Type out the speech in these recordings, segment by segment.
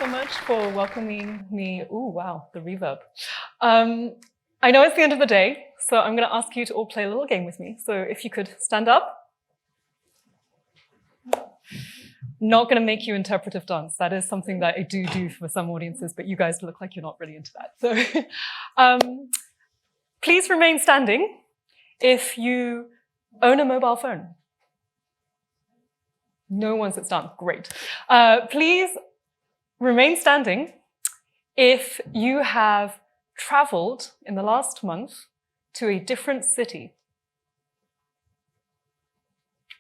so much for welcoming me. Ooh, wow, the reverb. I know it's the end of the day, so I'm going to ask you to all play a little game with me. So if you could stand up. Not going to make you interpretive dance. That is something that I do for some audiences, but you guys look like you're not really into that. So please remain standing if you own a mobile phone. No one sits down. Great. Please remain standing if you have traveled in the last month to a different city.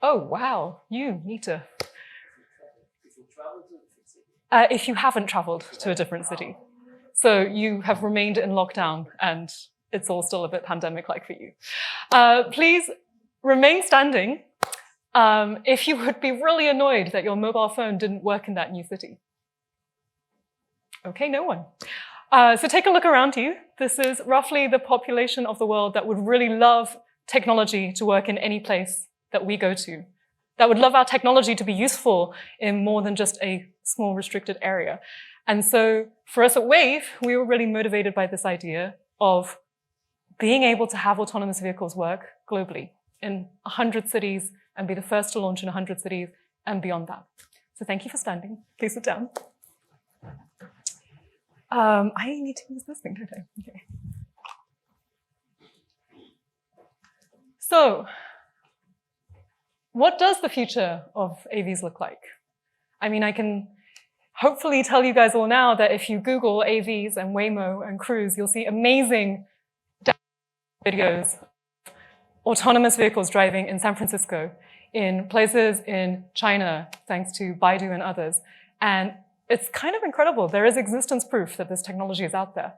Oh, wow. You need to. If you haven't traveled to a different city. So you have remained in lockdown and it's all still a bit pandemic-like for you. Please remain standing if you would be really annoyed that your mobile phone didn't work in that new city. Okay, no one. So take a look around you. This is roughly the population of the world that would really love technology to work in any place that we go to, that would love our technology to be useful in more than just a small restricted area. And so for us at Wayve, we were really motivated by this idea of being able to have autonomous vehicles work globally in 100 cities and be the first to launch in 100 cities and beyond that. So thank you for standing. Please sit down. I need to use this thing, don't I? Okay. So, what does the future of AVs look like? I mean, I can hopefully tell you guys all now that if you Google AVs and Waymo and Cruise, you'll see amazing videos of autonomous vehicles driving in San Francisco, in places in China, thanks to Baidu and others. And it's kind of incredible. There is existence proof that this technology is out there.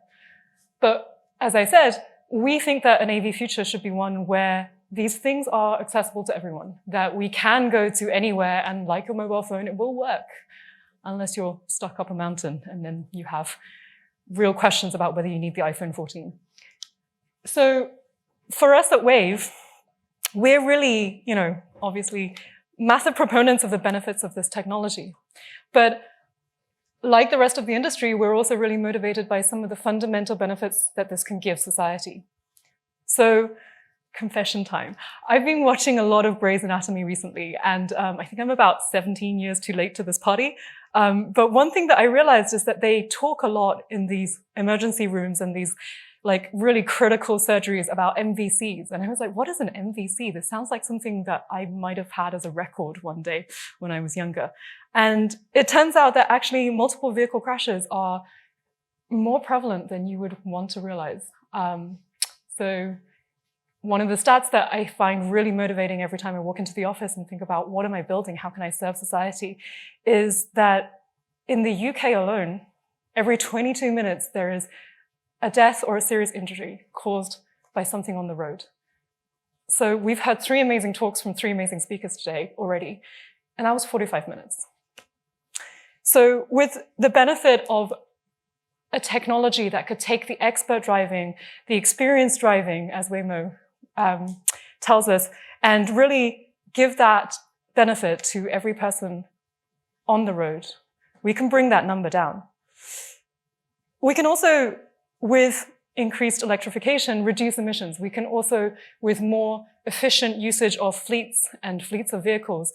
But as I said, we think that an AV future should be one where these things are accessible to everyone, that we can go to anywhere and like your mobile phone, it will work, unless you're stuck up a mountain and then you have real questions about whether you need the iPhone 14. So for us at Wayve, we're really, obviously massive proponents of the benefits of this technology. But like the rest of the industry, we're also really motivated by some of the fundamental benefits that this can give society. So, confession time. I've been watching a lot of Grey's Anatomy recently, and I think I'm about 17 years too late to this party. But one thing that I realized is that they talk a lot in these emergency rooms and these really critical surgeries about MVCs. And I was like, what is an MVC? This sounds like something that I might have had as a record one day when I was younger. And it turns out that actually multiple vehicle crashes are more prevalent than you would want to realize. So one of the stats that I find really motivating every time I walk into the office and think about what am I building, how can I serve society, is that in the UK alone, every 22 minutes there is a death or a serious injury caused by something on the road. So we've had 3 amazing talks from 3 amazing speakers today already, and that was 45 minutes. So with the benefit of a technology that could take the expert driving, the experienced driving, as Waymo tells us, and really give that benefit to every person on the road, we can bring that number down. We can also, with increased electrification, reduce emissions. We can also, with more efficient usage of fleets and fleets of vehicles,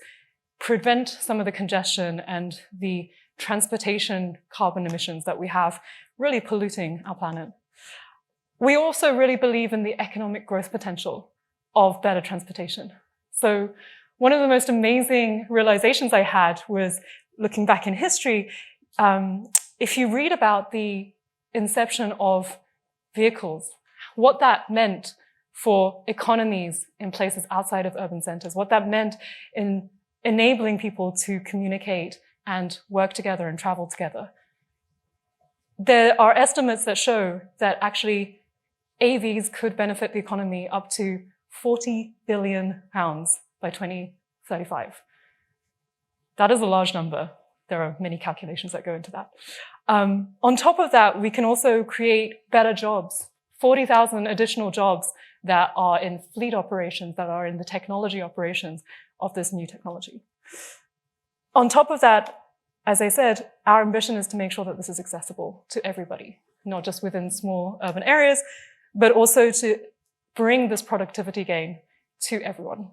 prevent some of the congestion and the transportation carbon emissions that we have really polluting our planet. We also really believe in the economic growth potential of better transportation. So one of the most amazing realizations I had was looking back in history. If you read about the inception of vehicles, what that meant for economies in places outside of urban centers, what that meant in enabling people to communicate and work together and travel together. There are estimates that show that actually AVs could benefit the economy up to £40 billion by 2035. That is a large number. There are many calculations that go into that. On top of that, we can also create better jobs, 40,000 additional jobs that are in fleet operations, that are in the technology operations of this new technology. On top of that, as I said, our ambition is to make sure that this is accessible to everybody, not just within small urban areas, but also to bring this productivity gain to everyone.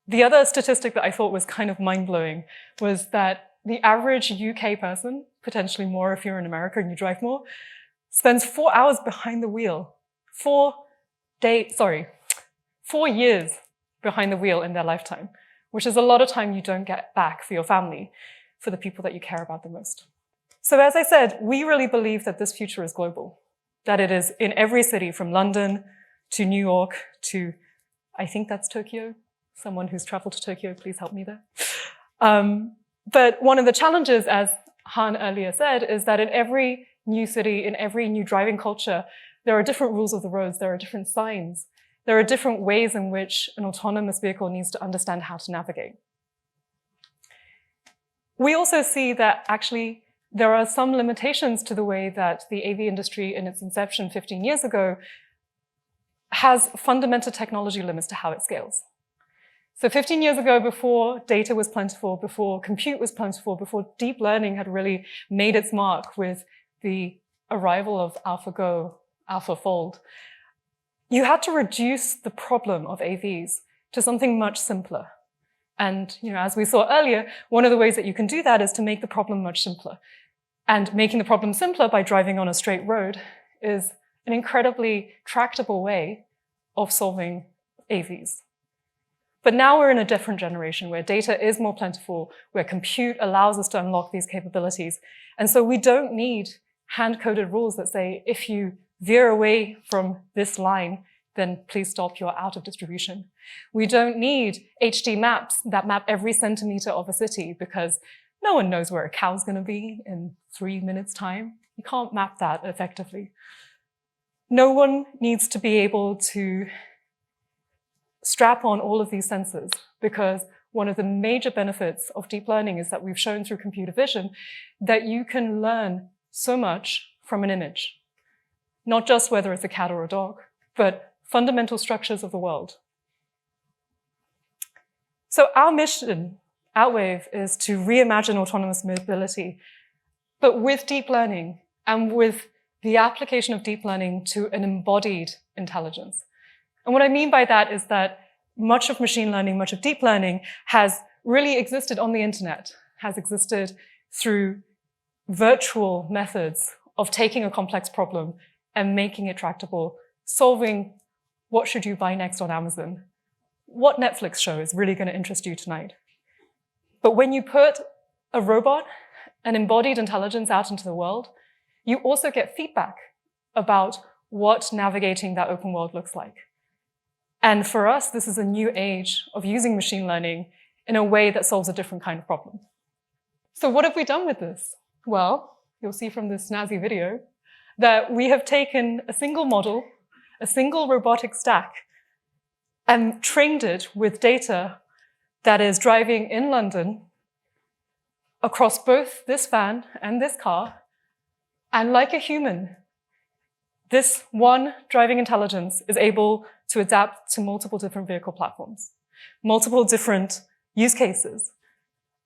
The other statistic that I thought was kind of mind-blowing was that the average UK person, potentially more if you're in America and you drive more, spends 4 hours behind the wheel. 4 years behind the wheel in their lifetime, which is a lot of time you don't get back for your family, for the people that you care about the most. So as I said, we really believe that this future is global, that it is in every city from London to New York to, I think that's Tokyo. Someone who's traveled to Tokyo, please help me there. But one of the challenges, as Han earlier said, is that in every new city, in every new driving culture, there are different rules of the roads, there are different signs, there are different ways in which an autonomous vehicle needs to understand how to navigate. We also see that actually there are some limitations to the way that the AV industry in its inception 15 years ago has fundamental technology limits to how it scales. So 15 years ago, before data was plentiful, before compute was plentiful, before deep learning had really made its mark with the arrival of AlphaGo, AlphaFold, you had to reduce the problem of AVs to something much simpler. And as we saw earlier, one of the ways that you can do that is to make the problem much simpler. And making the problem simpler by driving on a straight road is an incredibly tractable way of solving AVs. But now we're in a different generation where data is more plentiful, where compute allows us to unlock these capabilities. And so we don't need hand-coded rules that say, if you veer away from this line, then please stop, you're out of distribution. We don't need HD maps that map every centimeter of a city because no one knows where a cow's going to be in 3 minutes' time. You can't map that effectively. No one needs to be able to strap on all of these sensors because one of the major benefits of deep learning is that we've shown through computer vision that you can learn so much from an image. Not just whether it's a cat or a dog, but fundamental structures of the world. So our mission at Wayve is to reimagine autonomous mobility, but with deep learning and with the application of deep learning to an embodied intelligence. And what I mean by that is that much of machine learning, much of deep learning has really existed on the internet, has existed through virtual methods of taking a complex problem and making it tractable, solving what should you buy next on Amazon? What Netflix show is really going to interest you tonight? But when you put a robot, an embodied intelligence out into the world, you also get feedback about what navigating that open world looks like. And for us, this is a new age of using machine learning in a way that solves a different kind of problem. So what have we done with this? Well, you'll see from this snazzy video that we have taken a single model, a single robotic stack, and trained it with data that is driving in London across both this van and this car. And like a human, this one driving intelligence is able to adapt to multiple different vehicle platforms, multiple different use cases.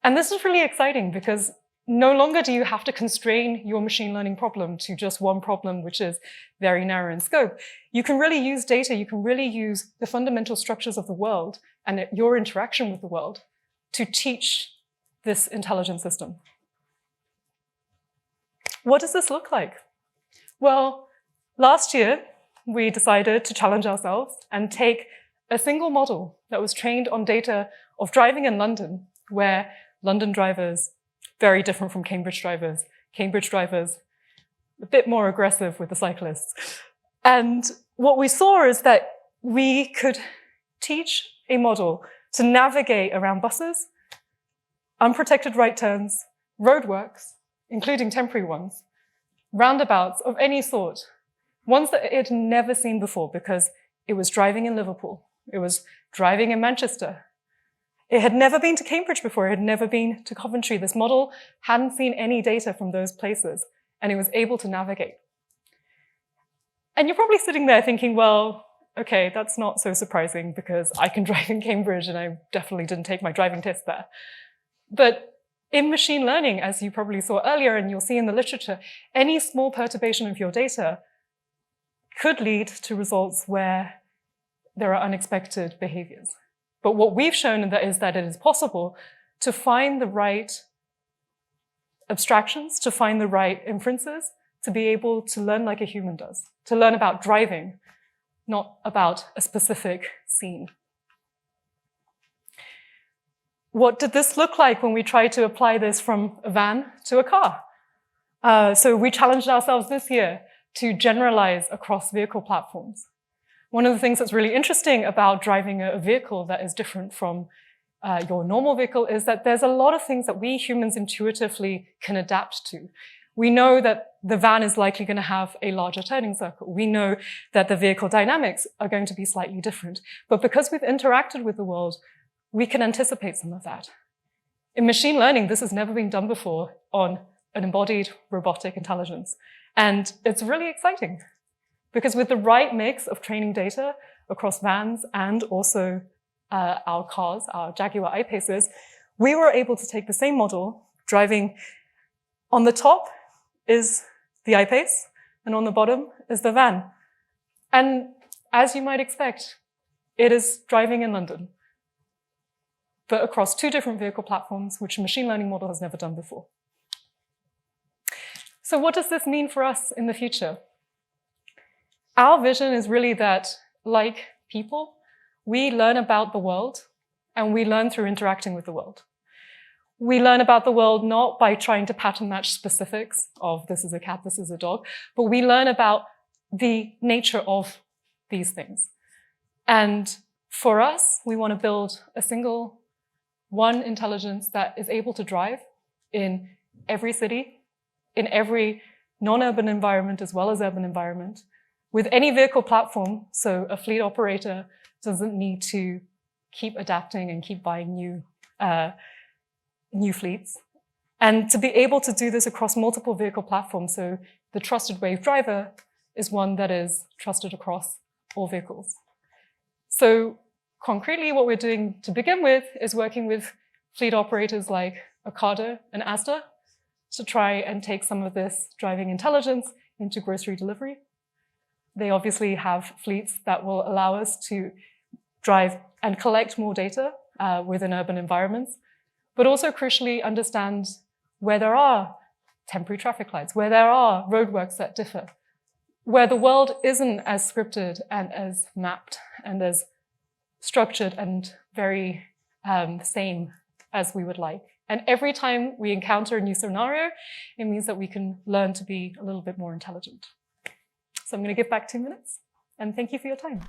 And this is really exciting because no longer do you have to constrain your machine learning problem to just one problem, which is very narrow in scope. You can really use data, you can really use the fundamental structures of the world and your interaction with the world to teach this intelligent system. What does this look like? Well, last year, we decided to challenge ourselves and take a single model that was trained on data of driving in London, where London drivers, very different from Cambridge drivers, a bit more aggressive with the cyclists. And what we saw is that we could teach a model to navigate around buses, unprotected right turns, roadworks, including temporary ones, roundabouts of any sort, ones that it had never seen before because it was driving in Liverpool, it was driving in Manchester. It had never been to Cambridge before, it had never been to Coventry. This model hadn't seen any data from those places, and it was able to navigate. And you're probably sitting there thinking, well, okay, that's not so surprising because I can drive in Cambridge and I definitely didn't take my driving test there. But In machine learning, as you probably saw earlier and you'll see in the literature, any small perturbation of your data could lead to results where there are unexpected behaviors. But what we've shown is that it is possible to find the right abstractions, to find the right inferences, to be able to learn like a human does, to learn about driving, not about a specific scene. What did this look like when we tried to apply this from a van to a car? So we challenged ourselves this year to generalize across vehicle platforms. One of the things that's really interesting about driving a vehicle that is different from your normal vehicle is that there's a lot of things that we humans intuitively can adapt to. We know that the van is likely going to have a larger turning circle. We know that the vehicle dynamics are going to be slightly different. But because we've interacted with the world, we can anticipate some of that. In machine learning, this has never been done before on an embodied robotic intelligence. And it's really exciting because with the right mix of training data across vans and also our cars, our Jaguar I-Pacers, we were able to take the same model, driving on the top is the I-Pace, and on the bottom is the van. And as you might expect, it is driving in London, but across two different vehicle platforms, which a machine learning model has never done before. So what does this mean for us in the future? Our vision is really that, like people, we learn about the world, and we learn through interacting with the world. We learn about the world not by trying to pattern match specifics of this is a cat, this is a dog, but we learn about the nature of these things. And for us, we want to build a single one intelligence that is able to drive in every city, in every non-urban environment as well as urban environment, with any vehicle platform, so a fleet operator doesn't need to keep adapting and keep buying new fleets. And to be able to do this across multiple vehicle platforms, so the trusted Wayve driver is one that is trusted across all vehicles. So concretely, what we're doing to begin with is working with fleet operators like Ocado and Asda to try and take some of this driving intelligence into grocery delivery. They obviously have fleets that will allow us to drive and collect more data within urban environments, but also crucially understand where there are temporary traffic lights, where there are roadworks that differ, where the world isn't as scripted and as mapped and as structured and very same as we would like. And every time we encounter a new scenario, it means that we can learn to be a little bit more intelligent. So I'm going to give back 2 minutes, and thank you for your time.